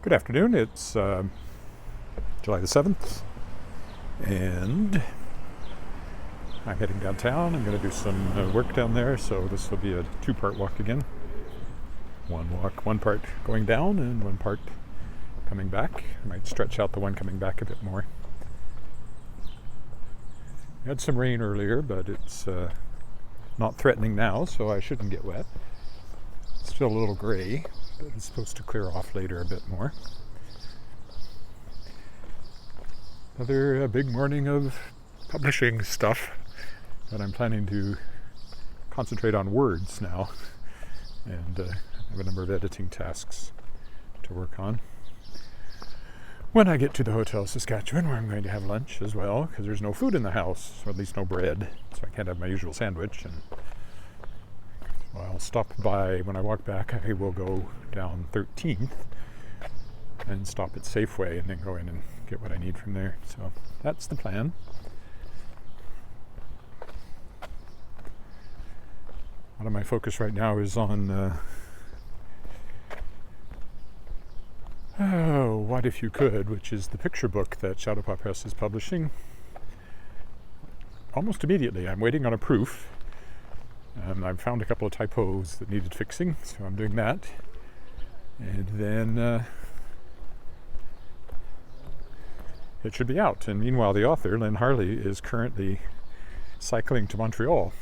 Good afternoon. It's July the 7th, and I'm heading downtown. I'm going to do some work down there, so this will be a two-part walk again. One part going down and one part coming back. I might stretch out the one coming back a bit more. We had some rain earlier, but it's not threatening now, so I shouldn't get wet. It's still a little gray, but it's supposed to clear off later a bit more. Another big morning of publishing stuff, but I'm planning to concentrate on words now, and I have a number of editing tasks to work on. When I get to the Hotel Saskatchewan, where I'm going to have lunch as well, because there's no food in the house, or at least no bread, so I can't have my usual sandwich. And I'll stop by, when I walk back, I will go down 13th and stop at Safeway and then go in and get what I need from there. So that's the plan. A lot of my focus right now is on What If You Could, which is the picture book that Shadowpaw Press is publishing. Almost immediately. I'm waiting on a proof. I've found a couple of typos that needed fixing, so I'm doing that. And then it should be out. And meanwhile, the author, Lynn Harley, is currently cycling to Montreal.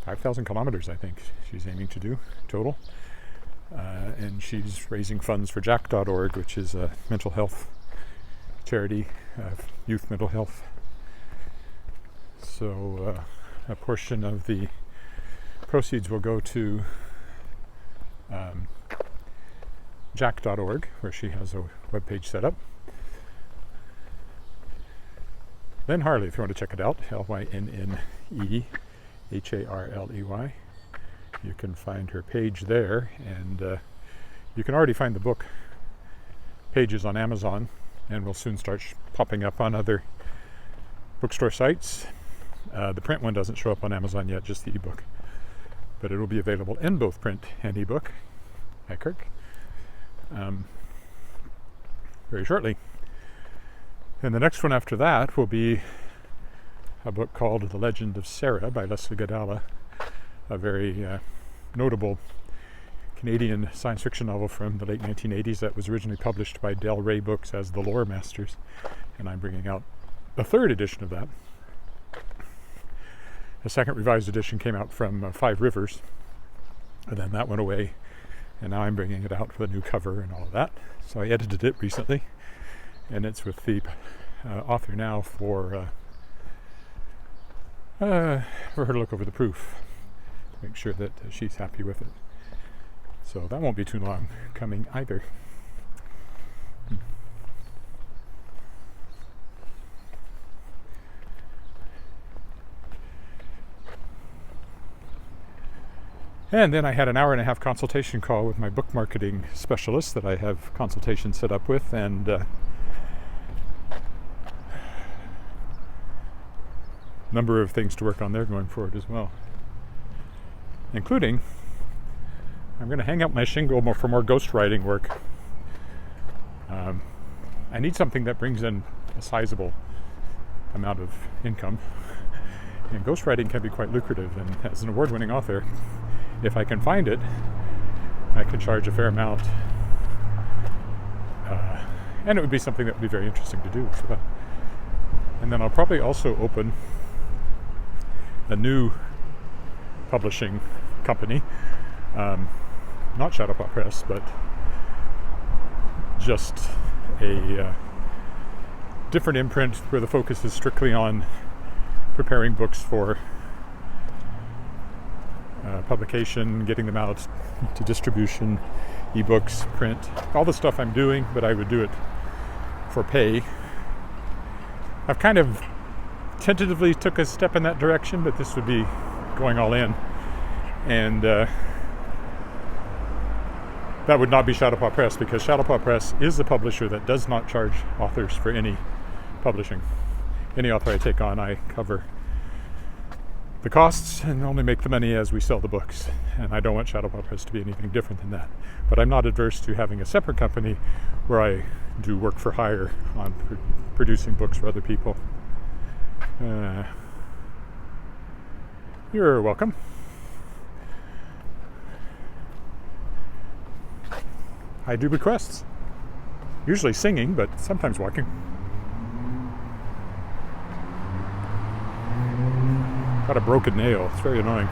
5,000 kilometers, I think, she's aiming to do total. And she's raising funds for jack.org, which is a mental health charity, youth mental health. So a portion of the proceeds will go to jack.org, where she has a webpage set up. Lynn Harley, if you want to check it out, LYNNEHARLEY. You can find her page there, and you can already find the book pages on Amazon, and will soon start popping up on other bookstore sites. The print one doesn't show up on Amazon yet, just the ebook, but it will be available in both print and ebook, very shortly. And the next one after that will be a book called The Legend of Sarah by Leslie Godala, a very notable Canadian science fiction novel from the late 1980s that was originally published by Del Rey Books as The Lore Masters, and I'm bringing out the third edition of that. The second revised edition came out from Five Rivers, and then that went away, and now I'm bringing it out with a new cover and all of that. So I edited it recently, and it's with the author now for her to look over the proof, make sure that she's happy with it. So that won't be too long coming either. And then I had an hour-and-a-half consultation call with my book marketing specialist that I have consultation set up with, and number of things to work on there going forward as well, including I'm going to hang up my shingle for more ghostwriting work. I need something that brings in a sizable amount of income, and ghostwriting can be quite lucrative, and as an award-winning author, if I can find it, I can charge a fair amount, and it would be something that would be very interesting to do. So and then I'll probably also open a new publishing company, not Shadowpaw Press, but just a different imprint where the focus is strictly on preparing books for publication, getting them out to distribution, ebooks, print, all the stuff I'm doing, but I would do it for pay. I've kind of tentatively took a step in that direction, but this would be going all in, and that would not be Shadowpaw Press, because Shadowpaw Press is the publisher that does not charge authors for any publishing. Any author I take on, I cover the costs and only make the money as we sell the books. And I don't want Shadow Paw Press to be anything different than that. But I'm not adverse to having a separate company where I do work for hire on producing books for other people. You're welcome. I do requests. Usually singing, but sometimes walking. Got a broken nail. It's very annoying.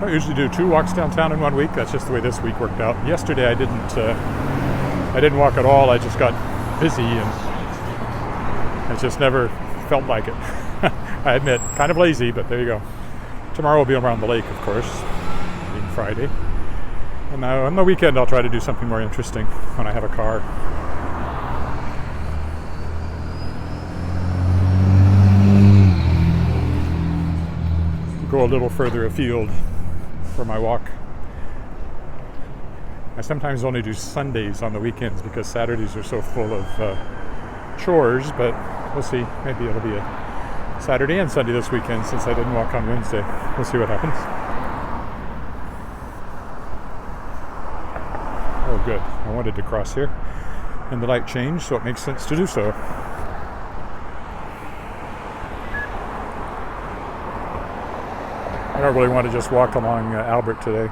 I usually do 2 walks downtown in 1 week. That's just the way this week worked out. Yesterday I didn't walk at all. I just got busy and I just never felt like it. I admit, kind of lazy, but there you go. Tomorrow will be around the lake, of course, being Friday. And now on the weekend I'll try to do something more interesting when I have a car. Go a little further afield for my walk. I sometimes only do Sundays on the weekends because Saturdays are so full of chores, but we'll see. Maybe it'll be a Saturday and Sunday this weekend since I didn't walk on Wednesday. We'll see what happens. Oh, good. I wanted to cross here, and the light changed, so it makes sense to do so. I don't really want to just walk along Albert today.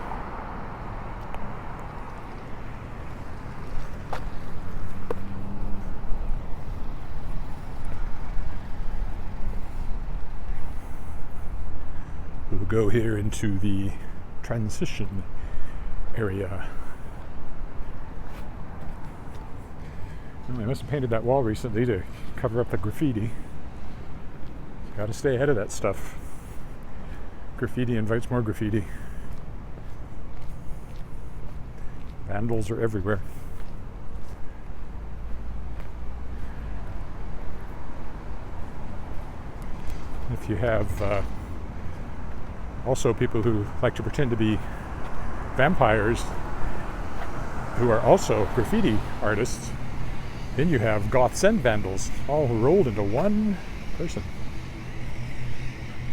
We'll go here into the transition area. Well, I must have painted that wall recently to cover up the graffiti. Got to stay ahead of that stuff. Graffiti invites more graffiti. Vandals are everywhere. If you have also people who like to pretend to be vampires who are also graffiti artists, then you have goths and vandals all rolled into one person.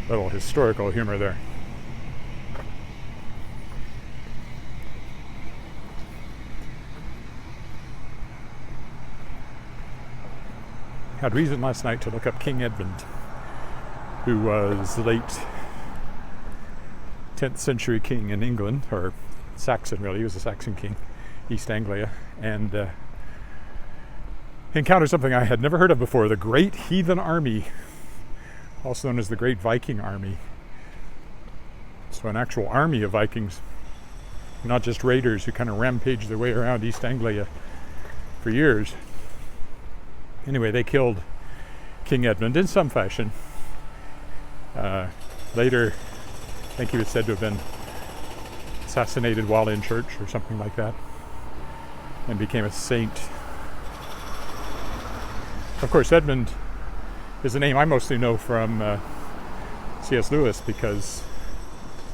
Little historical humor there. Had reason last night to look up King Edward, who was the late 10th century king in England, or Saxon really. He was a Saxon king, East Anglia, and encountered something I had never heard of before: the Great Heathen Army, also known as the Great Viking Army. So an actual army of Vikings, not just raiders who kind of rampaged their way around East Anglia for years. Anyway, they killed King Edmund in some fashion. Later, I think he was said to have been assassinated while in church or something like that, and became a saint. Of course, Edmund is a name I mostly know from C.S. Lewis because,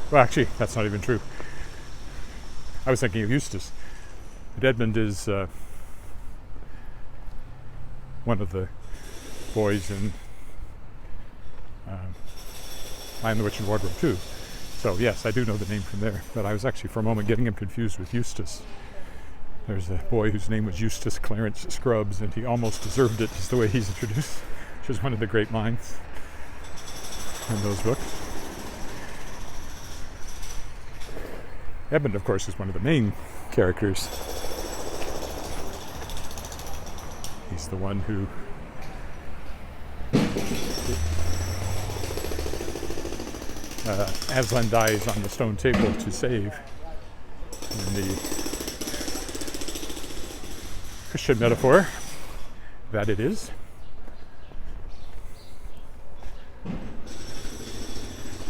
well, actually, that's not even true. I was thinking of Eustace. But Edmund is one of the boys in Lion, the Witch, and Wardrobe too. So yes, I do know the name from there. But I was actually for a moment getting him confused with Eustace. There's a boy whose name was Eustace Clarence Scrubs, and he almost deserved it, just the way he's introduced, which is one of the great minds in those books. Edmund, of course, is one of the main characters. He's the one who Aslan dies on the stone table to save in the Christian metaphor that it is.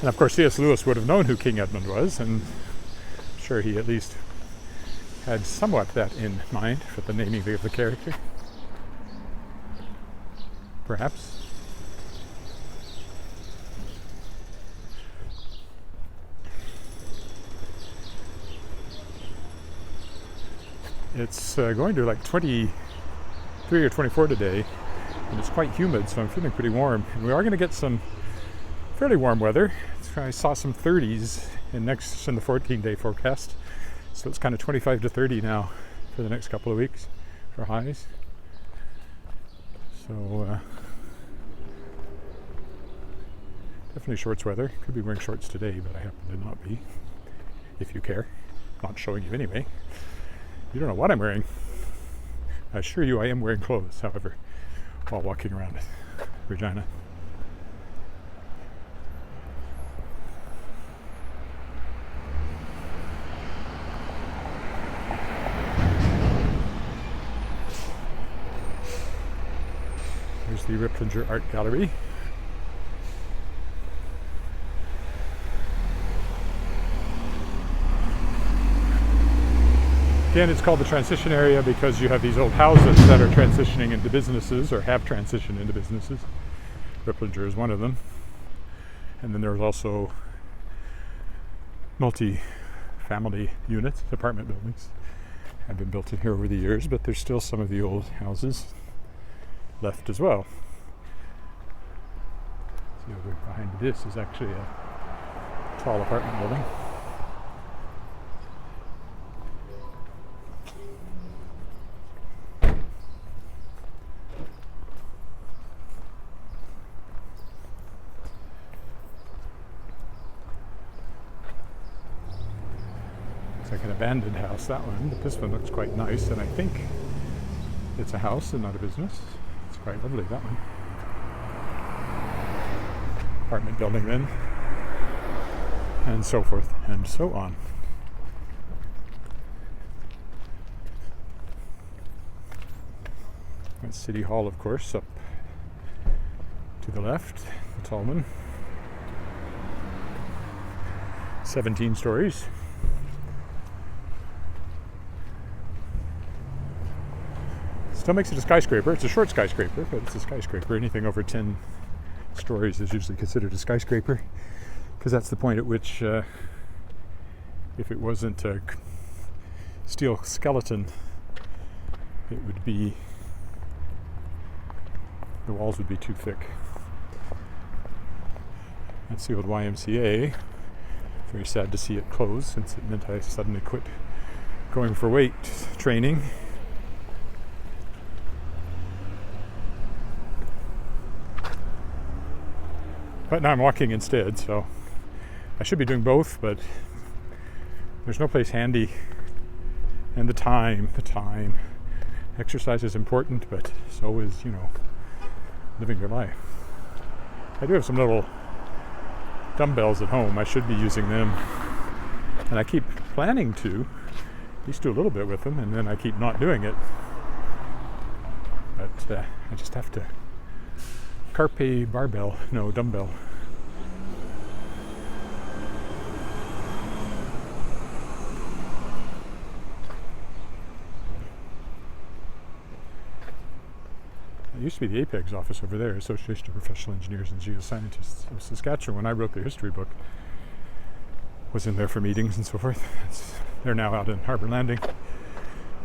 And of course C.S. Lewis would have known who King Edmund was, and I'm sure he at least had somewhat that in mind for the naming of the character. Perhaps. It's going to like 20 23 or 24 today, and it's quite humid, so I'm feeling pretty warm. And we are going to get some fairly warm weather. I saw some 30s in the 14-day forecast, so it's kind of 25 to 30 now for the next couple of weeks for highs. So definitely shorts weather. Could be wearing shorts today, but I happen to not be. If you care, not showing you anyway. You don't know what I'm wearing. I assure you I am wearing clothes, however, while walking around Regina. Here's the Ripplinger Art Gallery. Again, it's called the transition area because you have these old houses that are transitioning into businesses or have transitioned into businesses. Ripplinger is one of them. And then there's also multi-family units, apartment buildings, have been built in here over the years, but there's still some of the old houses left as well. See, over behind this is actually a tall apartment building. It's like an abandoned house, that one, but this one looks quite nice, and I think it's a house and not a business. It's quite lovely, that one. Apartment building then, and so forth and so on. That's City Hall, of course, up to the left, the tall one. 17 stories. Still makes it a skyscraper. It's a short skyscraper, but it's a skyscraper. Anything over 10 stories is usually considered a skyscraper, because that's the point at which, if it wasn't a steel skeleton, it would be, the walls would be too thick. That's the old YMCA. Very sad to see it close, since it meant I suddenly quit going for weight training. But now I'm walking instead, so I should be doing both, but there's no place handy. And the time. Exercise is important, but so is, living your life. I do have some little dumbbells at home. I should be using them. And I keep planning to. I used to do a little bit with them, and then I keep not doing it. But I just have to. Dumbbell. It used to be the APEG's office over there, Association of Professional Engineers and Geoscientists of Saskatchewan. When I wrote the history book, was in there for meetings and so forth. They're now out in Harbour Landing.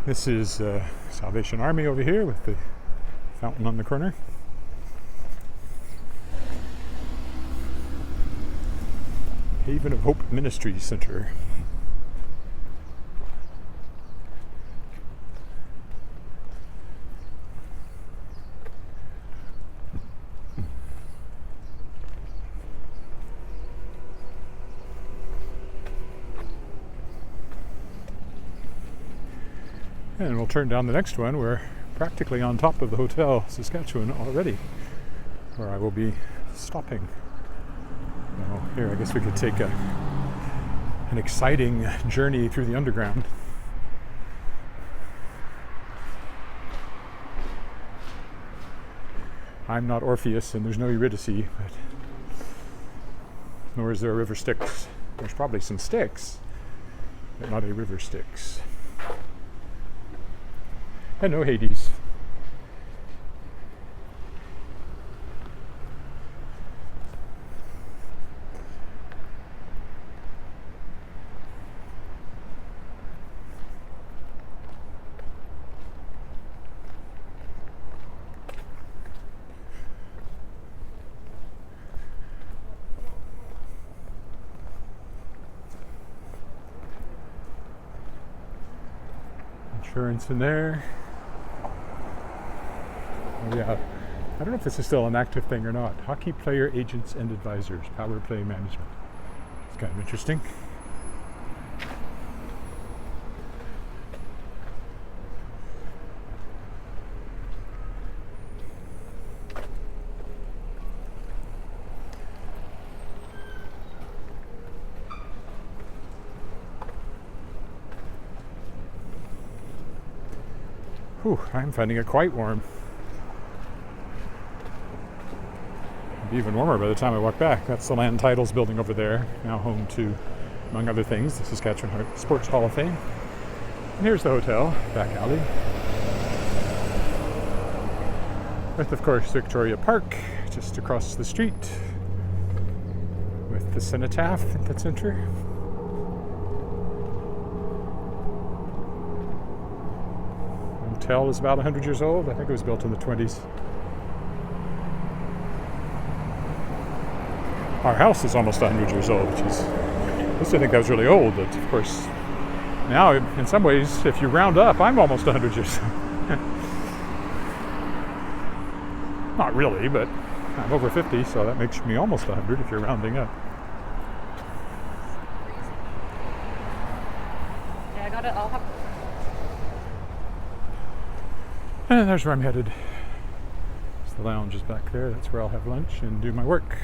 This is Salvation Army over here with the fountain on the corner. Haven of Hope Ministries Center. And we'll turn down the next one. We're practically on top of the Hotel Saskatchewan already, where I will be stopping. Now, here, I guess we could take an exciting journey through the underground. I'm not Orpheus, and there's no Eurydice, but nor is there a river Styx. There's probably some Styx, but not a river Styx. And no Hades. insurance in there. Oh yeah, I don't know if this is still an active thing or not. Hockey player agents and advisors, power play management. It's kind of interesting. Whew, I'm finding it quite warm. It'll be even warmer by the time I walk back. That's the Land Titles building over there, now home to, among other things, the Saskatchewan Sports Hall of Fame. And here's the hotel, back alley. With, of course, Victoria Park, just across the street. With the cenotaph at the center. Hotel is about 100 years old. I think it was built in the 20s. Our house is almost 100 years old, which is, I used to think that was really old, but of course, now in some ways, if you round up, I'm almost 100 years old. Not really, but I'm over 50, so that makes me almost 100 if you're rounding up. Yeah, I got it. I'll have. And there's where I'm headed. The lounge is back there. That's where I'll have lunch and do my work.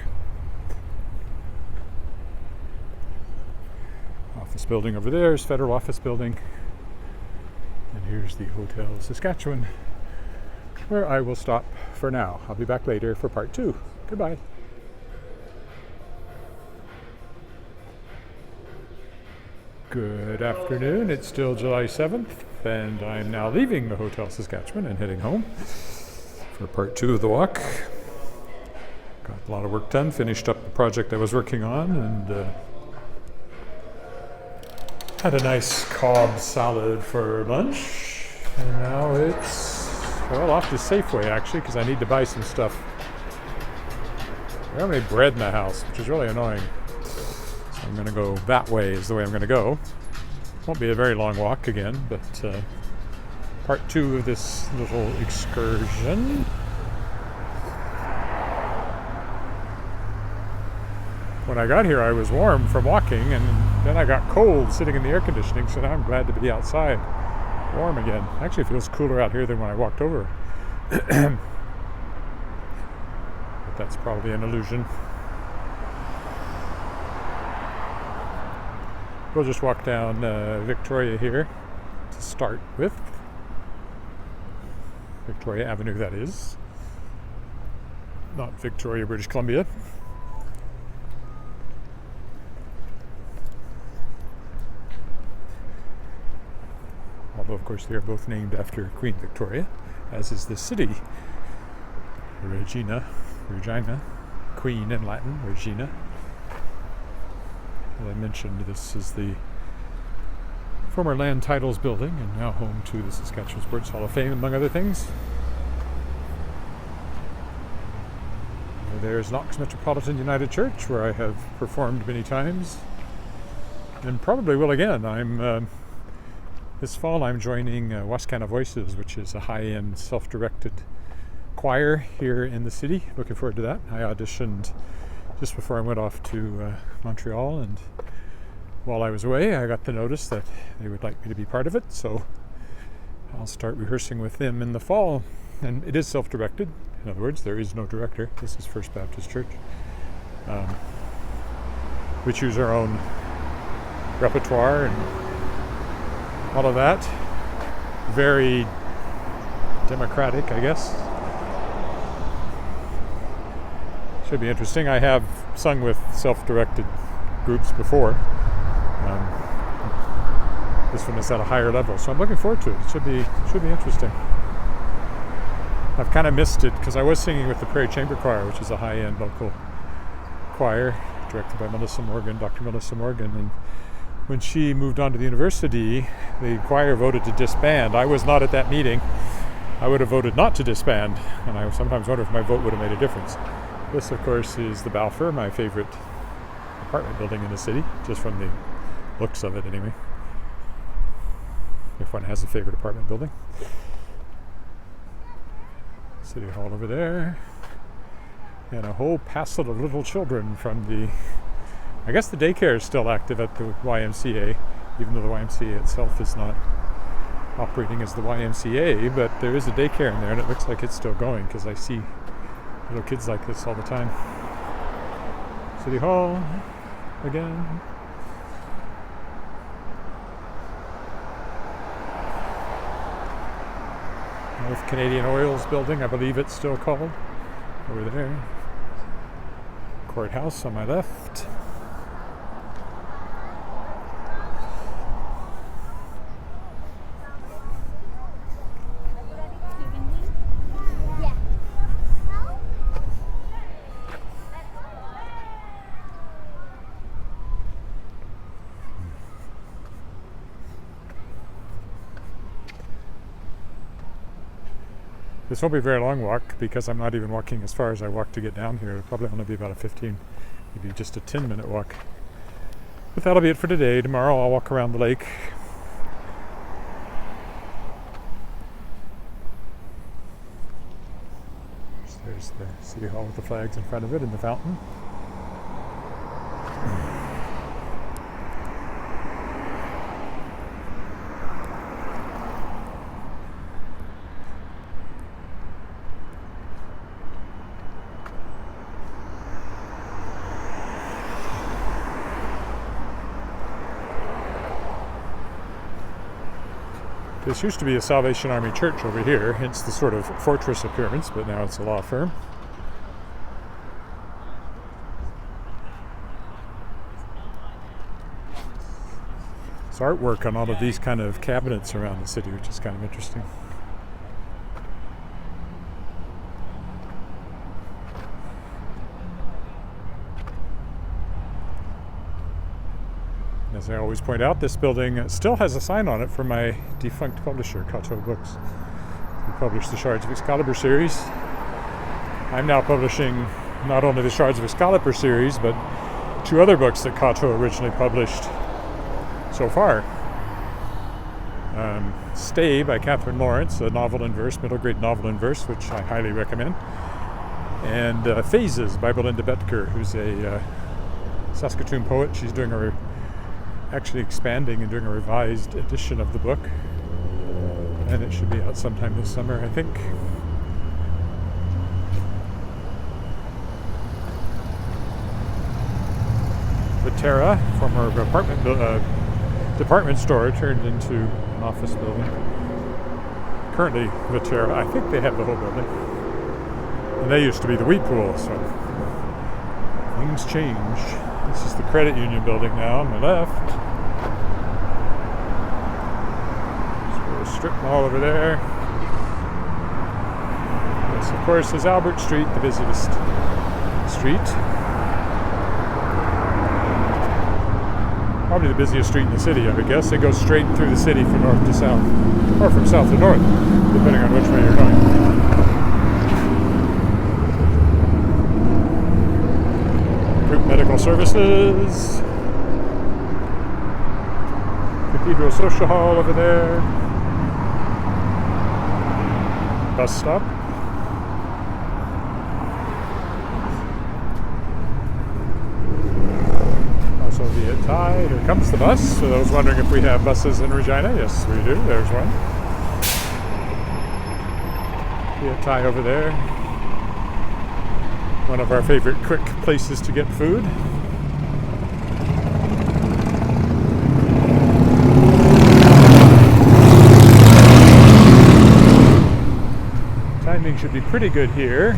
Office building over there is Federal Office Building. And here's the Hotel Saskatchewan, where I will stop for now. I'll be back later for part 2. Goodbye. Good afternoon. It's still July 7th, and I'm now leaving the Hotel Saskatchewan and heading home for part 2 of the walk. Got a lot of work done, finished up the project I was working on, and had a nice Cobb salad for lunch. And now it's, well, off to Safeway actually, because I need to buy some stuff. I don't have any bread in the house, which is really annoying. So I'm going to go that way is the way I'm going to go. Won't be a very long walk again, but part 2 of this little excursion. When I got here I was warm from walking, and then I got cold sitting in the air conditioning, so now I'm glad to be outside. Warm again. Actually it feels cooler out here than when I walked over. But that's probably an illusion. We'll just walk down Victoria here to start with. Victoria Avenue, that is. Not Victoria, British Columbia. Although, of course, they are both named after Queen Victoria, as is the city. Regina, Queen in Latin, Regina. As I mentioned, this is the former Land Titles building and now home to the Saskatchewan Sports Hall of Fame, among other things. There's Knox Metropolitan United Church, where I have performed many times, and probably will again. This fall I'm joining Wascana Voices, which is a high-end self-directed choir here in the city. Looking forward to that. I auditioned just before I went off to Montreal, and while I was away I got the notice that they would like me to be part of it, so I'll start rehearsing with them in the fall. And it is self-directed. In other words, there is no director. This is First Baptist Church. We choose our own repertoire and all of that. Very democratic, I guess. Should be interesting. I have sung with self-directed groups before. This one is at a higher level, so I'm looking forward to it. It should be interesting. I've kind of missed it because I was singing with the Prairie Chamber Choir, which is a high-end local choir directed by Dr. Melissa Morgan, and when she moved on to the university, the choir voted to disband. I was not at that meeting. I would have voted not to disband, and I sometimes wonder if my vote would have made a difference. This, of course, is the Balfour, my favorite apartment building in the city, just from the looks of it anyway. if one has a favorite apartment building. City Hall over there. And a whole passel of little children from I guess the daycare is still active at the YMCA, even though the YMCA itself is not operating as the YMCA, but there is a daycare in there and it looks like it's still going because I see little kids like this all the time. City Hall again. North Canadian Oil's building, I believe it's still called, over there. Courthouse on my left. This won't be a very long walk because I'm not even walking as far as I walked to get down here. It'll probably only be about a 15, maybe just a 10-minute walk. But that'll be it for today. Tomorrow I'll walk around the lake. There's the City Hall with the flags in front of it and the fountain. This used to be a Salvation Army church over here, hence the sort of fortress appearance, but now it's a law firm. There's artwork on all of these kind of cabinets around the city, which is kind of interesting. As I always point out, this building still has a sign on it from my defunct publisher, Cato Books. We published the Shards of Excalibur series. I'm now publishing not only the Shards of Excalibur series, but 2 other books that Cato originally published so far. Stay by Catherine Lawrence, a novel in verse, middle grade novel in verse, which I highly recommend. And Phases by Belinda Betker, who's a Saskatchewan poet. She's doing actually expanding and doing a revised edition of the book, and it should be out sometime this summer, I think. Viterra, former department store, turned into an office building. Currently Viterra, I think they have the whole building, and they used to be the wheat pool, so things change. This is the credit union building now on my left. So a strip mall over there. This, of course, is Albert Street, the busiest street. Probably the busiest street in the city, I would guess. It goes straight through the city from north to south, or from south to north, depending on which way you're going. Medical Services, Cathedral Social Hall over there, bus stop, also Viet Thai. Here comes the bus. For those wondering if we have buses in Regina, yes we do, there's one. Viet Thai over there. One of our favorite quick places to get food. Timing should be pretty good here.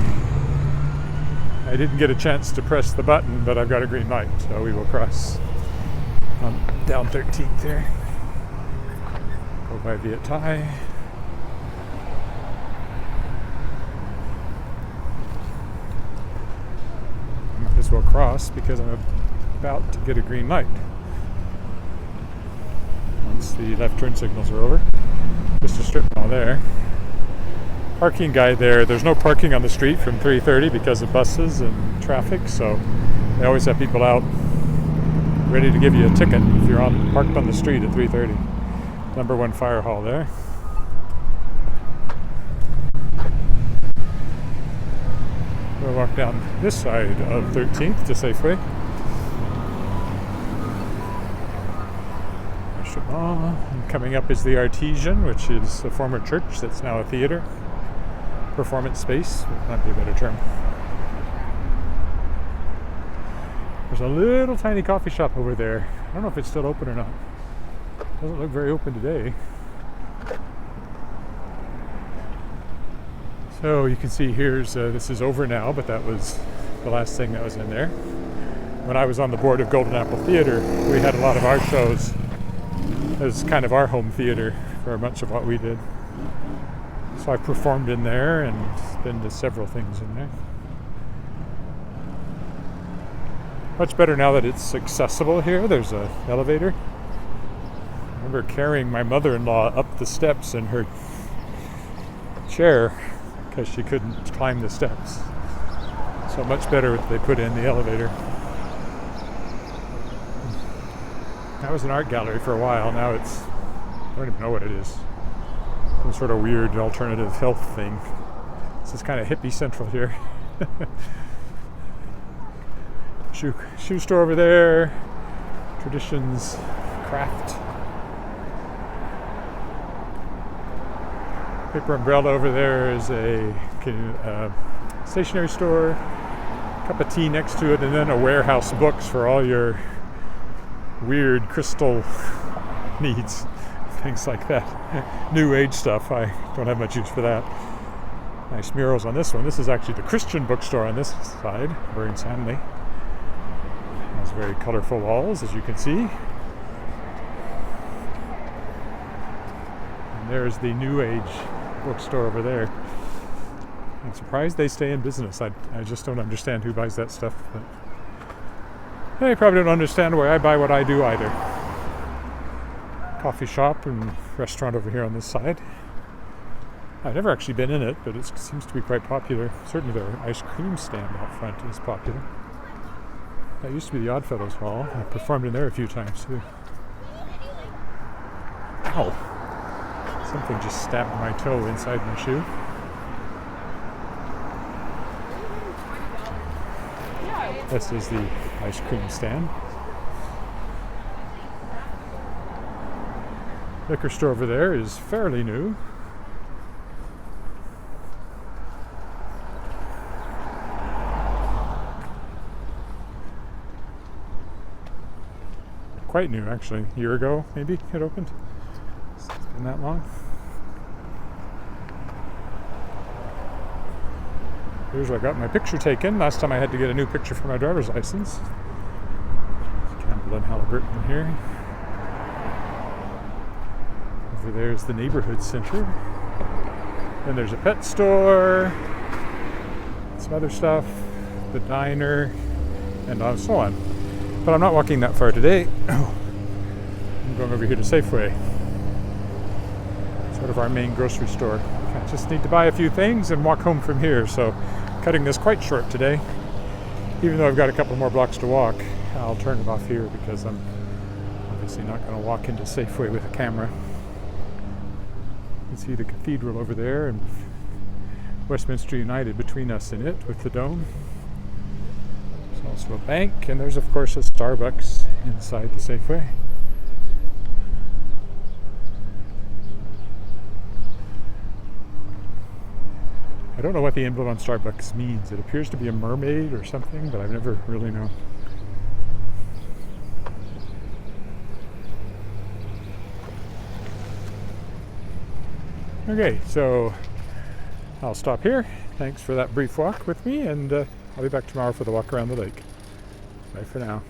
I didn't get a chance to press the button, but I've got a green light, so we will cross down 13th there. Go by Viet Thai. As well cross because I'm about to get a green light once the left turn signals are over. Just a strip mall there. Parking guy there. There's no parking on the street from 3:30 because of buses and traffic, so they always have people out ready to give you a ticket if you're parked on the street at 3:30. Number 1 fire hall there. We'll walk down this side of 13th to Safeway. And coming up is the Artesian, which is a former church that's now a theater. Performance space, might be a better term. There's a little tiny coffee shop over there. I don't know if it's still open or not. Doesn't look very open today. So you can see here's, this is over now, but that was the last thing that was in there. When I was on the board of Golden Apple Theatre, we had a lot of art shows. It was kind of our home theater for much of what we did. So I performed in there and been to several things in there. Much better now that it's accessible here. There's an elevator. I remember carrying my mother-in-law up the steps in her chair because she couldn't climb the steps. So much better they put in the elevator. That was an art gallery for a while. Now it's, I don't even know what it is. Some sort of weird alternative health thing. This is kind of hippie central here. Shoe store over there. Traditions Craft. Paper Umbrella over there is a stationery store. Cup of tea next to it, and then a warehouse books for all your weird crystal needs. Things like that. New age stuff. I don't have much use for that. Nice murals on this one. This is actually the Christian bookstore on this side, Burns Hanley. Has very colorful walls, as you can see. And there's the New Age bookstore over there. I'm surprised they stay in business. I just don't understand who buys that stuff. But they probably don't understand why I buy what I do either. Coffee shop and restaurant over here on this side. I've never actually been in it, but it seems to be quite popular. Certainly their ice cream stand out front is popular. That used to be the Oddfellows Hall. I performed in there a few times too. Ow! Something just stabbed my toe inside my shoe. This is the ice cream stand. Liquor store over there is fairly new. Quite new, actually. A year ago, maybe, it opened. It's been that long. Here's where I got my picture taken. Last time I had to get a new picture for my driver's license. Campbell and Halliburton here. Over there's the neighborhood center. Then there's a pet store. Some other stuff. The diner. And so on. But I'm not walking that far today. I'm going over here to Safeway. Sort of our main grocery store. I just need to buy a few things and walk home from here. So cutting this quite short today. Even though I've got a couple more blocks to walk, I'll turn it off here because I'm obviously not going to walk into Safeway with a camera. You can see the cathedral over there and Westminster United between us and it with the dome. There's also a bank, and there's of course a Starbucks inside the Safeway. I don't know what the emblem on Starbucks means. It appears to be a mermaid or something, but I've never really known. Okay, so I'll stop here. Thanks for that brief walk with me, and I'll be back tomorrow for the walk around the lake. Bye for now.